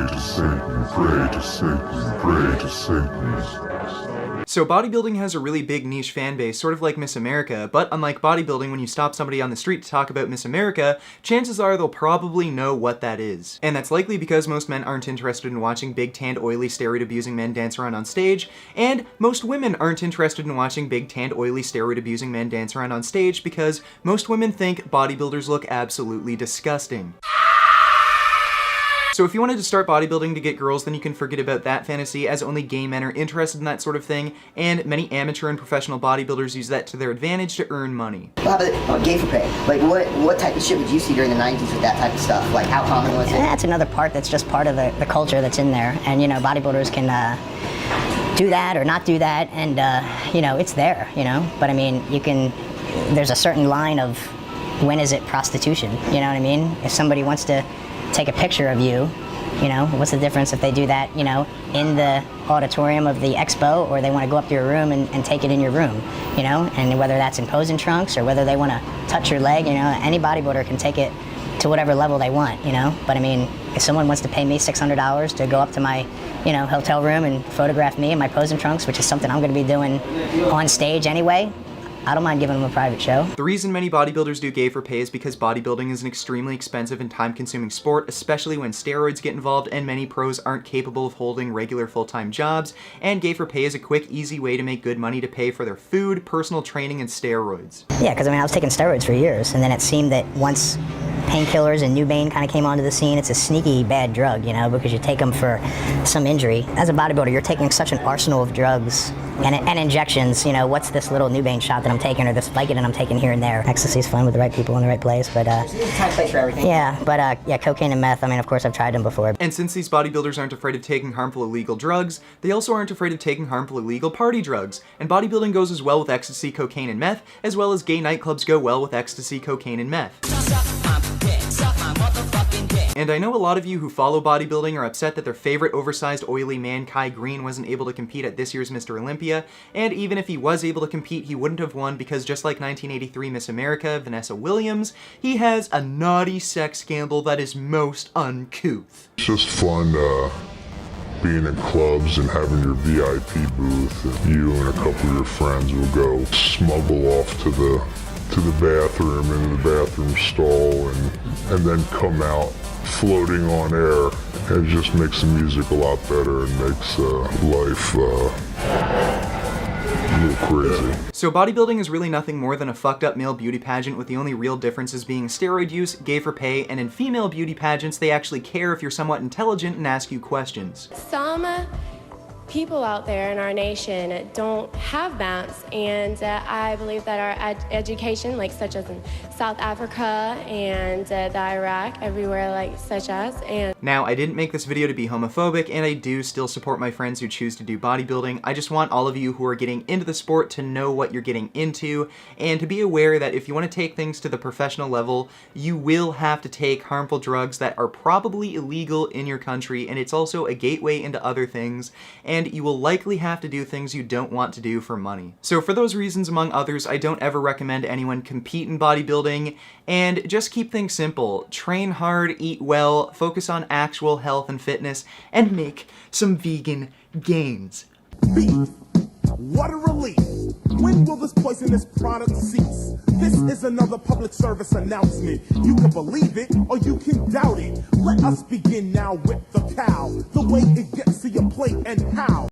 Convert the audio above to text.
to Satan, pray to Satan, pray to Satan. So bodybuilding has a really big niche fan base, sort of like Miss America, but unlike bodybuilding, when you stop somebody on the street to talk about Miss America, chances are they'll probably know what that is. And that's likely because most men aren't interested in watching big tanned oily steroid-abusing men dance around on stage, and most women aren't interested in watching big tanned oily steroid-abusing men dance around on stage because most women think bodybuilders look absolutely disgusting. So if you wanted to start bodybuilding to get girls, then you can forget about that fantasy, as only gay men are interested in that sort of thing, and many amateur and professional bodybuilders use that to their advantage to earn money. Well, how about gay for pay? Like, what type of shit would you see during the 90s with that type of stuff? Like, how common was it? That's another part that's just part of the culture that's in there, and, you know, bodybuilders can do that or not do that, and, you know, it's there, you know? But, I mean, there's a certain line of when is it prostitution, you know what I mean? If somebody wants to take a picture of you, you know, what's the difference if they do that, you know, in the auditorium of the expo, or they want to go up to your room and take it in your room, you know, and whether that's in posing trunks or whether they want to touch your leg, you know, any bodybuilder can take it to whatever level they want, you know. But I mean, if someone wants to pay me $600 to go up to my, you know, hotel room and photograph me in my posing trunks, which is something I'm going to be doing on stage anyway, I don't mind giving them a private show. The reason many bodybuilders do gay for pay is because bodybuilding is an extremely expensive and time-consuming sport, especially when steroids get involved and many pros aren't capable of holding regular full-time jobs, and gay for pay is a quick, easy way to make good money to pay for their food, personal training, and steroids. Yeah, because I mean, I was taking steroids for years, and then it seemed that once painkillers and Nubain kind of came onto the scene, it's a sneaky bad drug, you know, because you take them for some injury. As a bodybuilder, you're taking such an arsenal of drugs and injections, you know, what's this little Nubain shot that I'm taking, or this Vicodin I'm taking here and there. Ecstasy's fun with the right people in the right place, but There's a time and place for everything. yeah, but yeah, cocaine and meth, I mean, of course I've tried them before. And since these bodybuilders aren't afraid of taking harmful illegal drugs, they also aren't afraid of taking harmful illegal party drugs. And bodybuilding goes as well with ecstasy, cocaine, and meth, as well as gay nightclubs go well with ecstasy, cocaine, and meth. And I know a lot of you who follow bodybuilding are upset that their favorite oversized oily man, Kai Green, wasn't able to compete at this year's Mr. Olympia, and even if he was able to compete, he wouldn't have won because just like 1983 Miss America, Vanessa Williams, he has a naughty sex scandal that is most uncouth. It's just fun being in clubs and having your VIP booth, and you and a couple of your friends will go smuggle off to the bathroom, into the bathroom stall, and then come out floating on air. It just makes the music a lot better and makes life a little crazy. So bodybuilding is really nothing more than a fucked up male beauty pageant, with the only real differences being steroid use, gay for pay, and in female beauty pageants they actually care if you're somewhat intelligent and ask you questions. Some people out there in our nation don't have maps, and I believe that our education, like such as in South Africa and the Iraq, everywhere like such as, and now, I didn't make this video to be homophobic, and I do still support my friends who choose to do bodybuilding. I just want all of you who are getting into the sport to know what you're getting into, and to be aware that if you want to take things to the professional level, you will have to take harmful drugs that are probably illegal in your country, and it's also a gateway into other things, and you will likely have to do things you don't want to do for money. So for those reasons, among others, I don't ever recommend anyone compete in bodybuilding, and just keep things simple. Train hard, eat well, focus on actual health and fitness, and make some vegan gains. Beef. What a relief. When will this poisonous product cease? This is another public service announcement. You can believe it or you can doubt it. Let us begin now with the cow. The way it gets to your plate and how.